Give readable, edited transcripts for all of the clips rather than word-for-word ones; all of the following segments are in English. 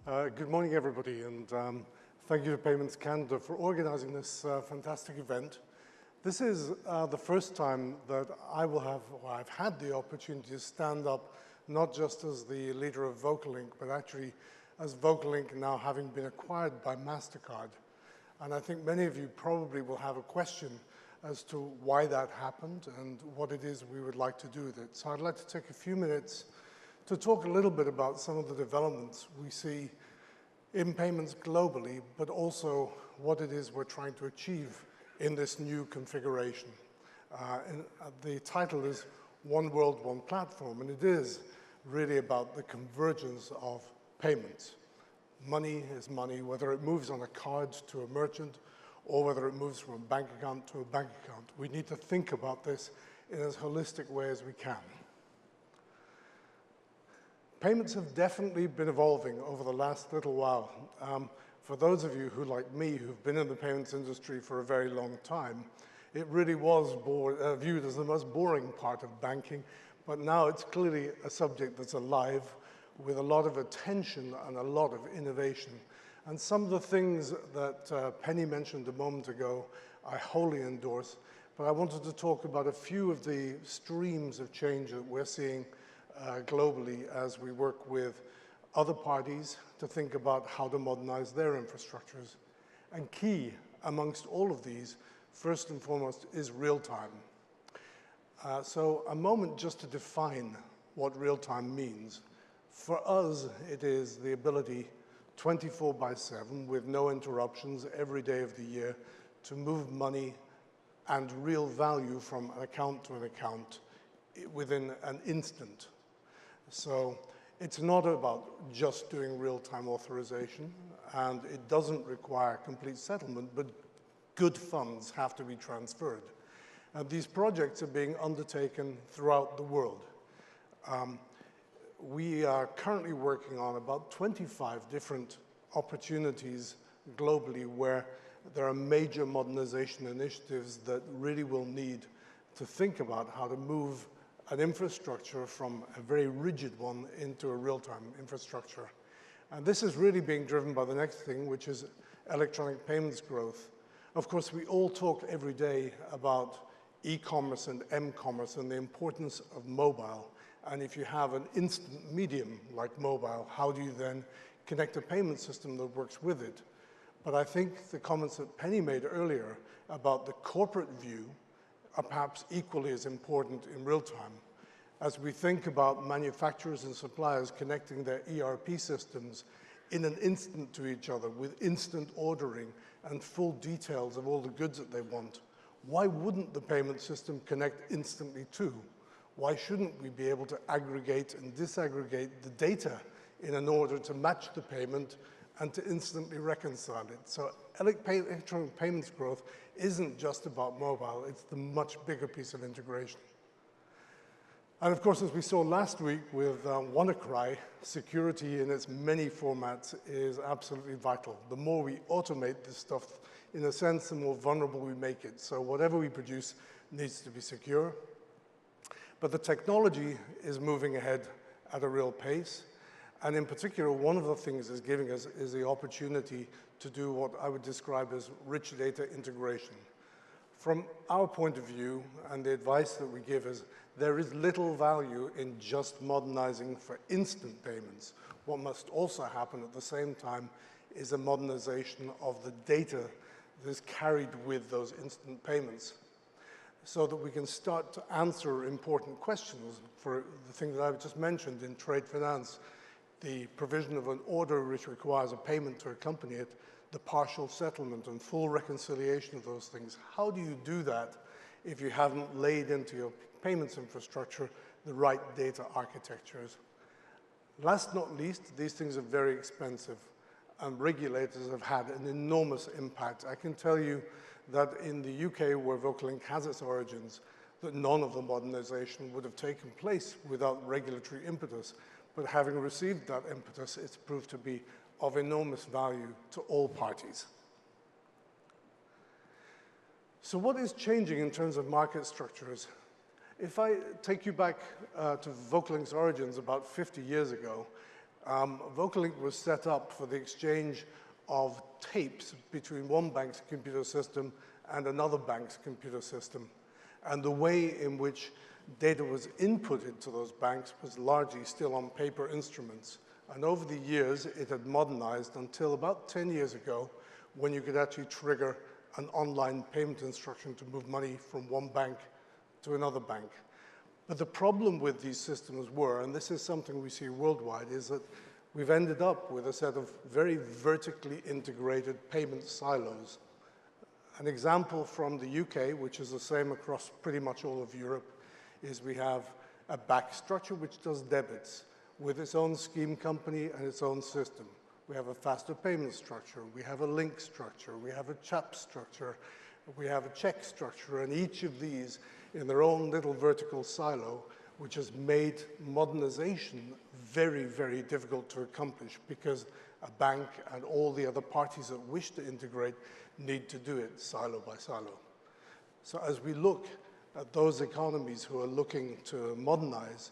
Good morning, everybody, and thank you to Payments Canada for organizing this fantastic event. This is the first time that I've had the opportunity to stand up, not just as the leader of Vocalink, but actually as Vocalink now having been acquired by MasterCard. And I think many of you probably will have a question as to why that happened and what it is we would like to do with it. So I'd like to take a few minutes to talk a little bit about some of the developments we see in payments globally, but also what it is we're trying to achieve in this new configuration. The title is One World, One Platform, and it is really about the convergence of payments. Money is money, whether it moves on a card to a merchant or whether it moves from a bank account to a bank account. We need to think about this in as holistic way as we can. Payments have definitely been evolving over the last little while. For those of you who, like me, who've been in the payments industry for a very long time, it really was viewed as the most boring part of banking, but now it's clearly a subject that's alive with a lot of attention and a lot of innovation. And some of the things that Penny mentioned a moment ago, I wholly endorse, but I wanted to talk about a few of the streams of change that we're seeing globally as we work with other parties to think about how to modernize their infrastructures. And key amongst all of these, first and foremost, is real-time. So a moment just to define what real-time means. For us, it is the ability 24/7 with no interruptions every day of the year to move money and real value from an account to an account within an instant. So it's not about just doing real-time authorization, and it doesn't require complete settlement, but good funds have to be transferred. And these projects are being undertaken throughout the world. We are currently working on about 25 different opportunities globally where there are major modernization initiatives that really will need to think about how to move an infrastructure from a very rigid one into a real-time infrastructure. And this is really being driven by the next thing, which is electronic payments growth. Of course, we all talk every day about e-commerce and m-commerce and the importance of mobile. And if you have an instant medium like mobile, how do you then connect a payment system that works with it? But I think the comments that Penny made earlier about the corporate view are perhaps equally as important in real time. As we think about manufacturers and suppliers connecting their ERP systems in an instant to each other with instant ordering and full details of all the goods that they want, why wouldn't the payment system connect instantly too? Why shouldn't we be able to aggregate and disaggregate the data in order to match the payment and to instantly reconcile it? So electronic payments growth isn't just about mobile, it's the much bigger piece of integration. And of course, as we saw last week with WannaCry, security in its many formats is absolutely vital. The more we automate this stuff, in a sense, the more vulnerable we make it. So whatever we produce needs to be secure. But the technology is moving ahead at a real pace. And in particular, one of the things it's giving us is the opportunity to do what I would describe as rich data integration. From our point of view, and the advice that we give is, there is little value in just modernizing for instant payments. What must also happen at the same time is a modernization of the data that is carried with those instant payments, so that we can start to answer important questions for the thing that I've just mentioned in trade finance, the provision of an order which requires a payment to accompany it, the partial settlement and full reconciliation of those things. How do you do that if you haven't laid into your payments infrastructure the right data architectures? Last not least, these things are very expensive, and regulators have had an enormous impact. I can tell you that in the UK, where Vocalink has its origins, that none of the modernization would have taken place without regulatory impetus. But having received that impetus, it's proved to be of enormous value to all parties. So what is changing in terms of market structures? If I take you back to Vocalink's origins about 50 years ago, Vocalink was set up for the exchange of tapes between one bank's computer system and another bank's computer system. And the way in which data was inputted to those banks was largely still on paper instruments. And over the years, it had modernized until about 10 years ago, when you could actually trigger an online payment instruction to move money from one bank to another bank. But the problem with these systems were, and this is something we see worldwide, is that we've ended up with a set of very vertically integrated payment silos. An example from the UK, which is the same across pretty much all of Europe, is we have a back structure which does debits with its own scheme company and its own system. We have a faster payment structure, we have a link structure, we have a CHAP structure, we have a check structure, and each of these in their own little vertical silo, which has made modernization very, very difficult to accomplish because a bank and all the other parties that wish to integrate need to do it silo by silo. So as we look at those economies who are looking to modernize,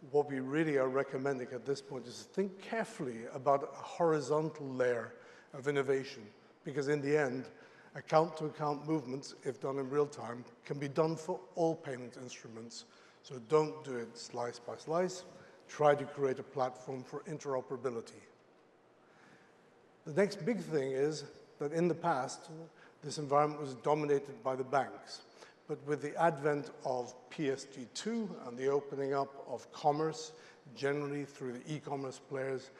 what we really are recommending at this point is to think carefully about a horizontal layer of innovation, because in the end, account-to-account movements, if done in real time, can be done for all payment instruments. So don't do it slice by slice. Try to create a platform for interoperability. The next big thing is that in the past, this environment was dominated by the banks. But with the advent of PSD2 and the opening up of commerce, generally through the e-commerce players,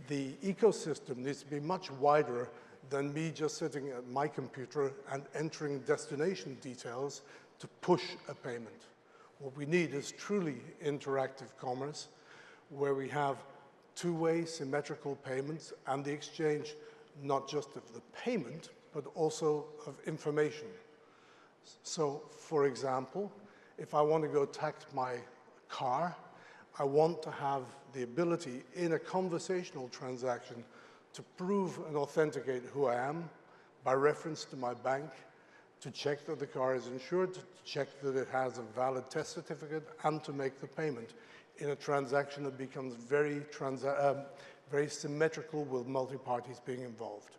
the ecosystem needs to be much wider than me just sitting at my computer and entering destination details to push a payment. What we need is truly interactive commerce, where we have two-way symmetrical payments and the exchange not just of the payment, but also of information. So, for example, if I want to go tax my car, I want to have the ability in a conversational transaction to prove and authenticate who I am by reference to my bank, to check that the car is insured, to check that it has a valid test certificate, and to make the payment in a transaction that becomes very symmetrical with multi-parties being involved.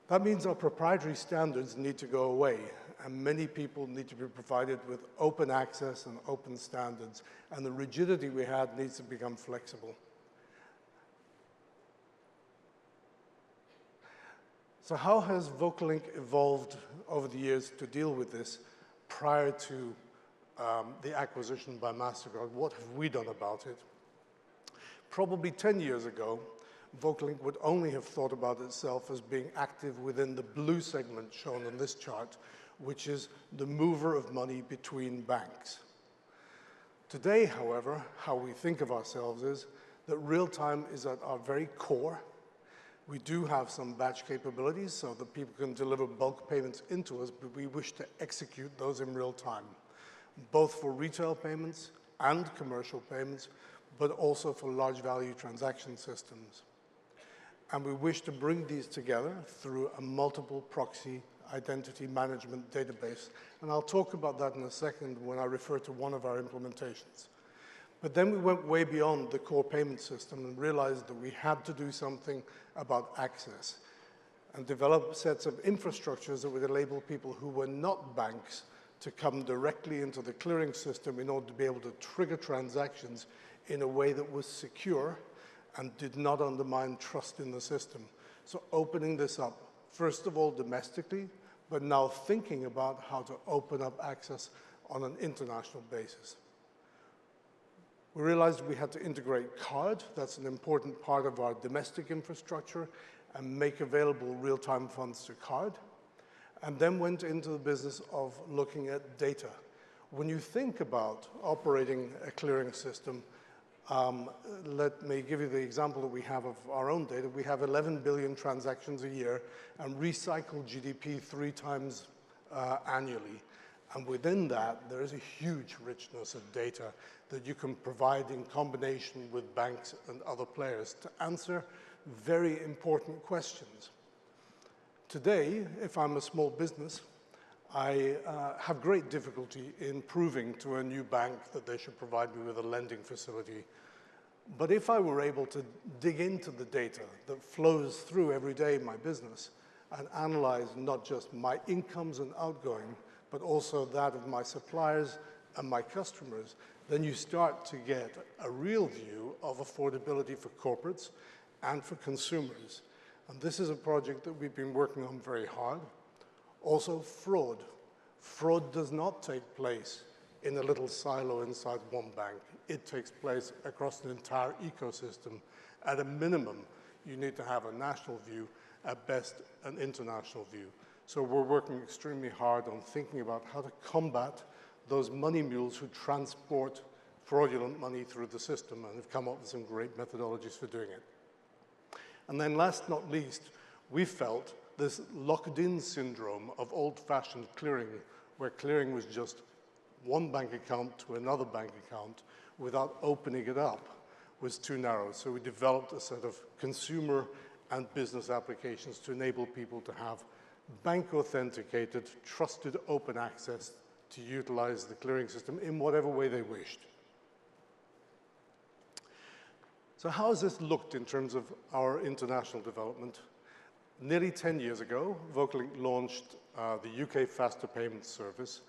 That means our proprietary standards need to go away, and many people need to be provided with open access and open standards, and the rigidity we had needs to become flexible. So how has Vocalink evolved over the years to deal with this prior to the acquisition by MasterCard? What have we done about it? Probably 10 years ago, Vocalink would only have thought about itself as being active within the blue segment shown on this chart, which is the mover of money between banks. Today, however, how we think of ourselves is that real-time is at our very core. We do have some batch capabilities so that people can deliver bulk payments into us, but we wish to execute those in real time, both for retail payments and commercial payments, but also for large value transaction systems. And we wish to bring these together through a multiple proxy identity management database. And I'll talk about that in a second when I refer to one of our implementations. But then we went way beyond the core payment system and realized that we had to do something about access and develop sets of infrastructures that would enable people who were not banks to come directly into the clearing system in order to be able to trigger transactions in a way that was secure and did not undermine trust in the system. So opening this up, first of all domestically, but now thinking about how to open up access on an international basis. We realized we had to integrate card, that's an important part of our domestic infrastructure, and make available real-time funds to card, and then went into the business of looking at data. When you think about operating a clearing system, let me give you the example that we have of our own data. We have 11 billion transactions a year and recycle GDP 3 times annually. And within that, there is a huge richness of data that you can provide in combination with banks and other players to answer very important questions. Today, if I'm a small business, I have great difficulty in proving to a new bank that they should provide me with a lending facility. But if I were able to dig into the data that flows through every day in my business and analyze not just my incomes and outgoing, but also that of my suppliers and my customers, then you start to get a real view of affordability for corporates and for consumers. And this is a project that we've been working on very hard. Also, fraud. Fraud does not take place in a little silo inside one bank. It takes place across an entire ecosystem. At a minimum, you need to have a national view, at best, an international view. So we're working extremely hard on thinking about how to combat those money mules who transport fraudulent money through the system, and have come up with some great methodologies for doing it. And then last not least, we felt this locked-in syndrome of old-fashioned clearing, where clearing was just one bank account to another bank account without opening it up, was too narrow. So we developed a set of consumer and business applications to enable people to have bank-authenticated, trusted open access to utilize the clearing system in whatever way they wished. So how has this looked in terms of our international development? Nearly 10 years ago, Vocalink launched the UK Faster Payments Service,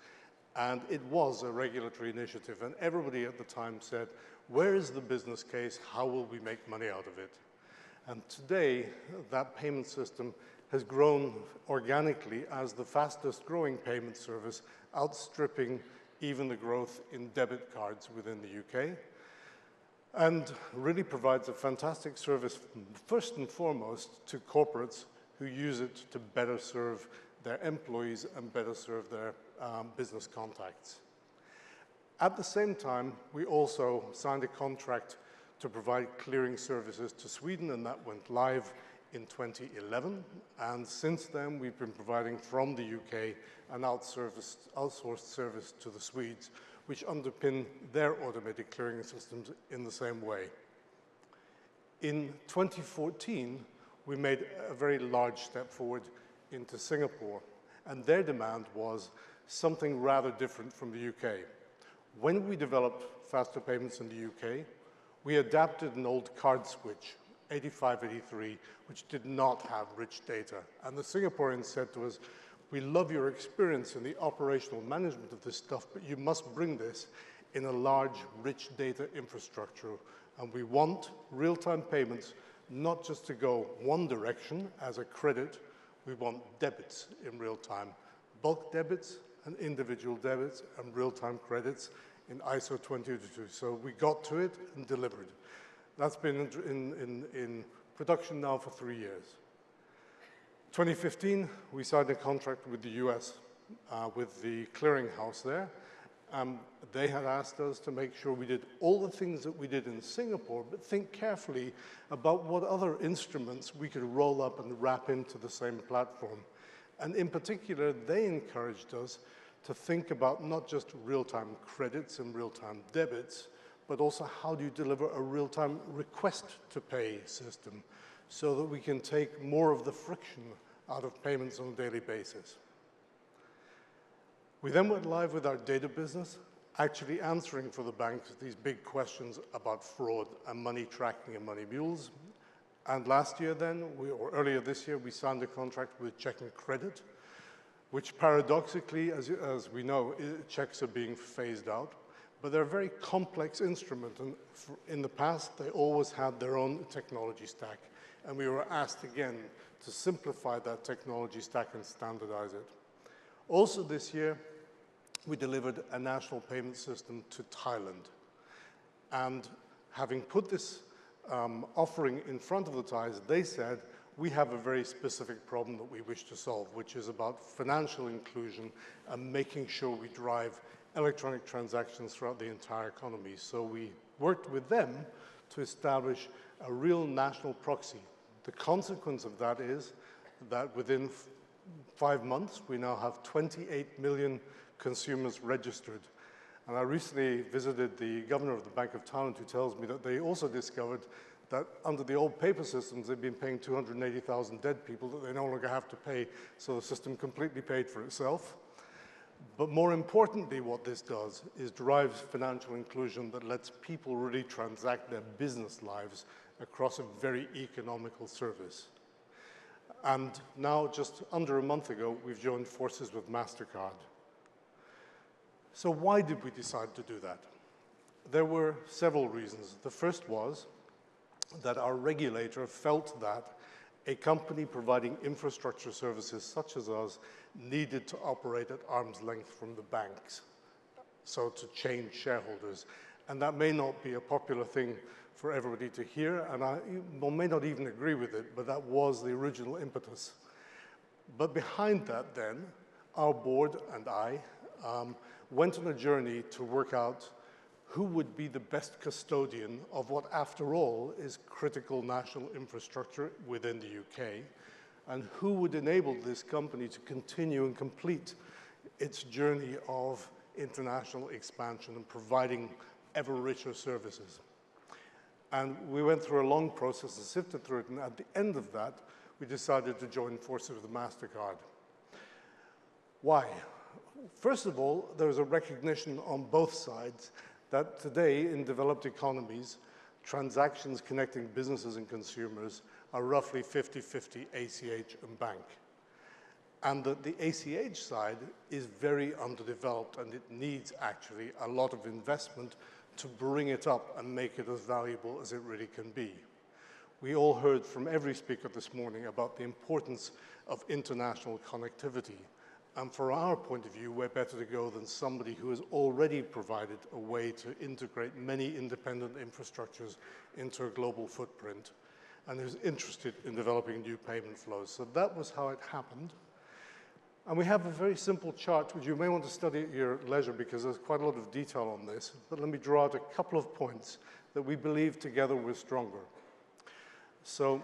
and it was a regulatory initiative, and everybody at the time said, where is the business case? How will we make money out of it? And today, that payment system has grown organically as the fastest growing payment service, outstripping even the growth in debit cards within the UK, and really provides a fantastic service, first and foremost, to corporates who use it to better serve their employees and better serve their business contacts. At the same time, we also signed a contract to provide clearing services to Sweden, and that went live in 2011. And since then, we've been providing from the UK an outsourced service to the Swedes, which underpin their automated clearing systems in the same way. In 2014, we made a very large step forward into Singapore, and their demand was something rather different from the UK. When we developed faster payments in the UK, we adapted an old card switch, 8583, which did not have rich data. And the Singaporeans said to us, we love your experience in the operational management of this stuff, but you must bring this in a large, rich data infrastructure. And we want real-time payments not just to go one direction as a credit, we want debits in real time, bulk debits and individual debits and real-time credits in ISO 20022. So we got to it and delivered. That's been in production now for 3 years. 2015, we signed a contract with the US, with the clearinghouse there. They had asked us to make sure we did all the things that we did in Singapore, but think carefully about what other instruments we could roll up and wrap into the same platform. And in particular, they encouraged us to think about not just real-time credits and real-time debits, but also how do you deliver a real-time request-to-pay system so that we can take more of the friction out of payments on a daily basis. We then went live with our data business, actually answering for the banks these big questions about fraud and money tracking and money mules. And last year then, or earlier this year, we signed a contract with Check and Credit, which paradoxically, as we know, checks are being phased out. But they're a very complex instrument, and in the past, they always had their own technology stack. And we were asked again to simplify that technology stack and standardize it. Also this year, we delivered a national payment system to Thailand. And having put this offering in front of the Thais, they said, we have a very specific problem that we wish to solve, which is about financial inclusion and making sure we drive electronic transactions throughout the entire economy. So we worked with them to establish a real national proxy. The consequence of that is that within 5 months, we now have 28 million consumers registered. And I recently visited the governor of the Bank of Thailand, who tells me that they also discovered that under the old paper systems, they've been paying 280,000 dead people that they no longer have to pay, so the system completely paid for itself. But more importantly, what this does is drives financial inclusion that lets people really transact their business lives across a very economical service. And now, just under a month ago, we've joined forces with MasterCard. So why did we decide to do that? There were several reasons. The first was that our regulator felt that a company providing infrastructure services such as us needed to operate at arm's length from the banks, so to change shareholders. And that may not be a popular thing for everybody to hear, and I may not even agree with it, but that was the original impetus. But behind that then, our board and I went on a journey to work out who would be the best custodian of what, after all, is critical national infrastructure within the UK, and who would enable this company to continue and complete its journey of international expansion and providing ever richer services. And we went through a long process and sifted through it, and at the end of that, we decided to join forces with MasterCard. Why? First of all, there was a recognition on both sides that today in developed economies, transactions connecting businesses and consumers are roughly 50-50 ACH and bank. And that the ACH side is very underdeveloped, and it needs actually a lot of investment to bring it up and make it as valuable as it really can be. We all heard from every speaker this morning about the importance of international connectivity. And from our point of view, where better to go than somebody who has already provided a way to integrate many independent infrastructures into a global footprint, and who's interested in developing new payment flows. So that was how it happened. And we have a very simple chart, which you may want to study at your leisure because there's quite a lot of detail on this. But let me draw out a couple of points that we believe together we're stronger. So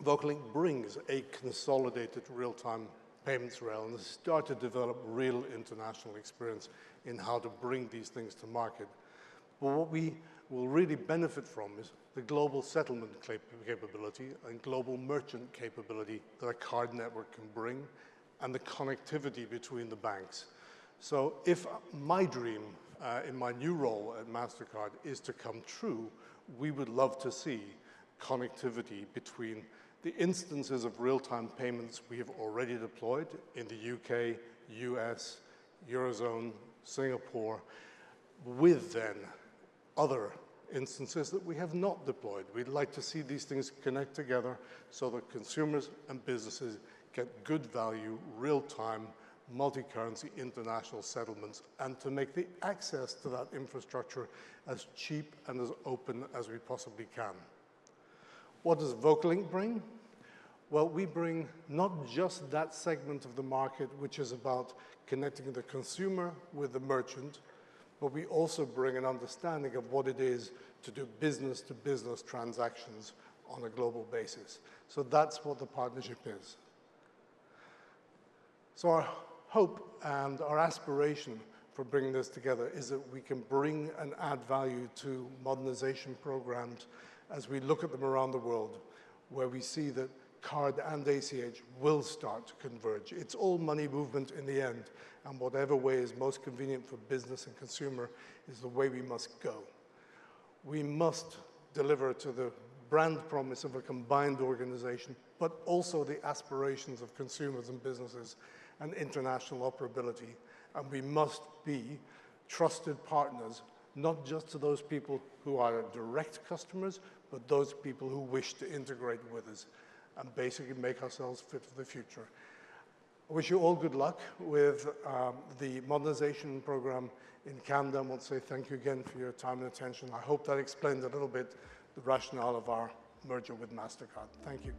Vocalink brings a consolidated real-time payments rail and has started to develop real international experience in how to bring these things to market. But what we will really benefit from is the global settlement capability and global merchant capability that a card network can bring, and the connectivity between the banks. So if my dream in my new role at MasterCard is to come true, we would love to see connectivity between the instances of real-time payments we have already deployed in the UK, US, Eurozone, Singapore, with then other instances that we have not deployed. We'd like to see these things connect together so that consumers and businesses get good value, real-time, multi-currency international settlements, and to make the access to that infrastructure as cheap and as open as we possibly can. What does Vocalink bring? Well, we bring not just that segment of the market, which is about connecting the consumer with the merchant, but we also bring an understanding of what it is to do business-to-business transactions on a global basis. So that's what the partnership is. So our hope and our aspiration for bringing this together is that we can bring and add value to modernization programs as we look at them around the world, where we see that card and ACH will start to converge. It's all money movement in the end, and whatever way is most convenient for business and consumer is the way we must go. We must deliver to the brand promise of a combined organization, but also the aspirations of consumers and businesses and international operability. And we must be trusted partners, not just to those people who are direct customers, but those people who wish to integrate with us and basically make ourselves fit for the future. I wish you all good luck with the modernization program in Canada. I want to say thank you again for your time and attention. I hope that explained a little bit the rationale of our merger with MasterCard. Thank you.